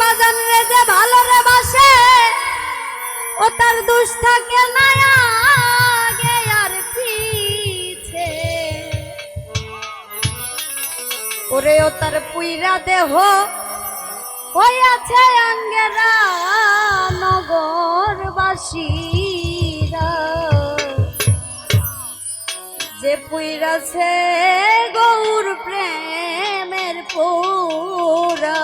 বাজান রে যে ভালো রে বাসে ও তার দোষ থাকে না আগে আর পিছে ওরে ও তার পুইরা দেহ হইয়াছে আঙ্গেরা নগরবাসীরা যে পুইরাছে গৌর প্রেমের পোরা।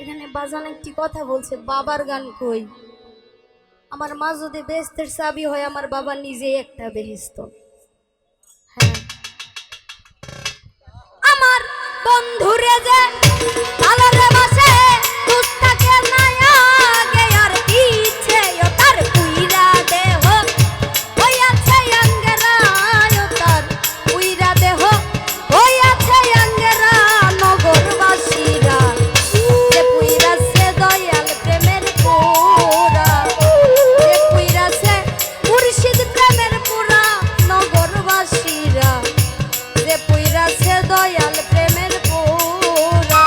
এখানে বাজান একটি কথা বলছে, বাবার গান কই? আমার মা যদি বেহেশতের চাবি হয়, আমার বাবা নিজেই একটা বেহেশত। হ্যাঁ, আমার বন্ধুরে যে আলারে বাসে দুধ থাকে না আগে আর পিছে ও তার পুইরা দেহ হইয়াছে আঙ্গেরা ও তার পুইরা দেহ হইয়াছে আঙ্গেরা নগরবাসীরা যে পুইরাছে দয়াল প্রেমের পোরা যে পুইরাছে মুর্শিদ প্রেমের পোরা নগরবাসীরা যে পুইরাছে দয়াল প্রেমের পোরা।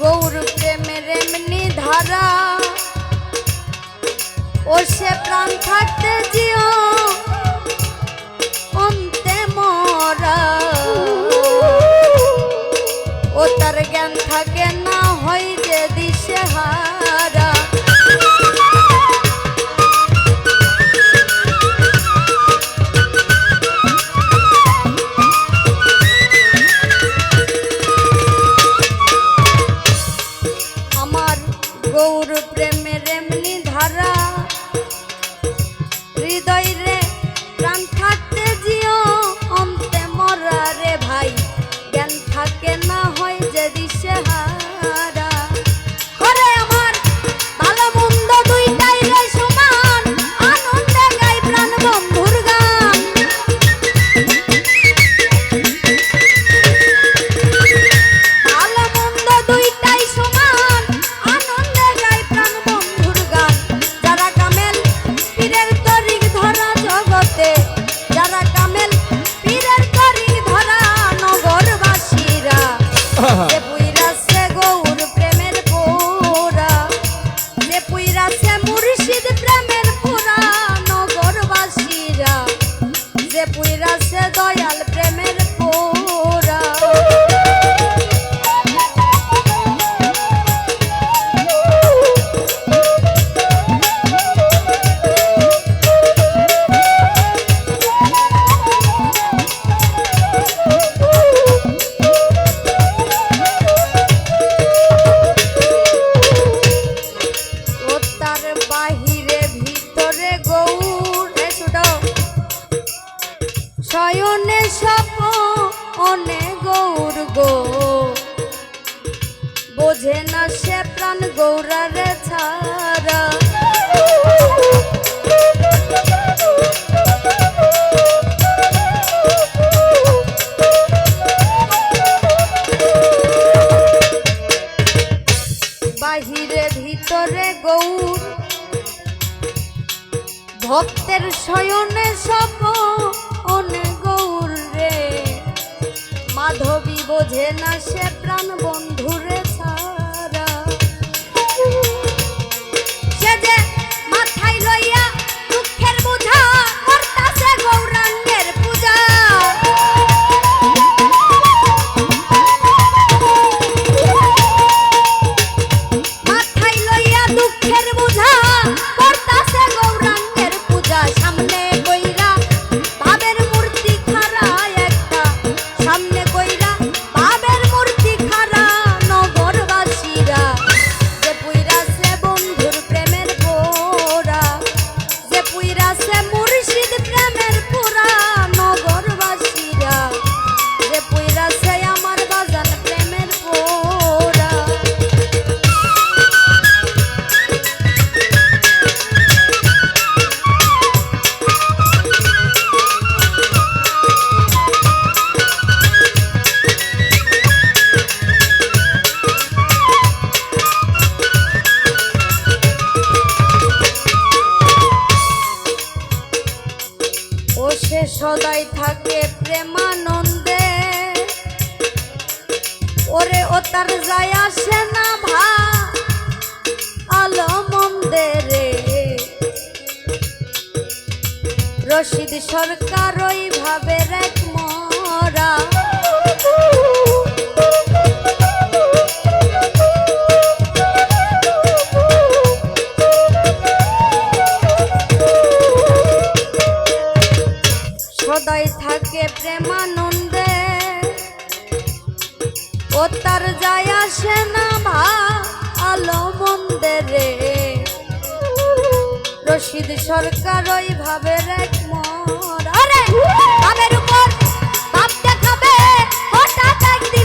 গৌর প্রেমের এমনি ধারা ও সে প্রাণ থাকতে জিও অন্তে মরা ও তার জ্ঞান থাকে না হয় যে দিশে হারা আমার গৌর প্রেমের এমনি ধারা হৃদয় রে প্রাণ থাকতে জিও অন্তে মরা রে ভাই জ্ঞান থাকে না হয় যে দিশে হারা করে আমার ভালো মন্দ দুইটাই রে সমান আনন্দে গাই প্রাণ বন্ধুর গান ভালো মন্দ দুইটাই সমান আনন্দে গাই প্রাণ বন্ধুর গান যারা কামেল পীরের তরিক ধরা জগতে যারা কামেল পীরের তরিক ধরা নগরবাসীরা যে পুইরাছে গৌর প্রেমের পোরা যে পুইরাছে মুর্শিদ প্রেমের পোরা নগরবাসীরা যে পুইরাছে দয়াল প্রেমের পোরা। ও তার বাহিরে ভিতরে গৌর শয়নে স্বপনে গৌর গো বোঝে না সে প্রাণ গৌরারে ছাড়া বাহিরে ভিতরে গৌর ভক্তের শয়নে স্বপনে গৌর রে মাধবী বোঝে না সে প্রাণ বন্ধুরে ছাড়া সে যে মাথায় লইয়া দুঃখের বোঝা করতাছে গৌরাঙ্গের পূজা মাথায় লইয়া দুঃখের বোঝা করতাছে গৌরাঙ্গের পূজা সামনে কইরা ভাবের মূর্তি খাড়া একটা সামনে কইরা ভাবের মূর্তি খাড়া নগর রশিদ সরকার ওইভাবে রেখ মরা সদাই থাকে প্রেমানন্দে ও তার যায় আসে না ভালো মন্দে রে রশিদ সরকার ওইভাবে রেখ মরা আরে আমের উপর বাপ দেখাবে হঠাৎ একদিন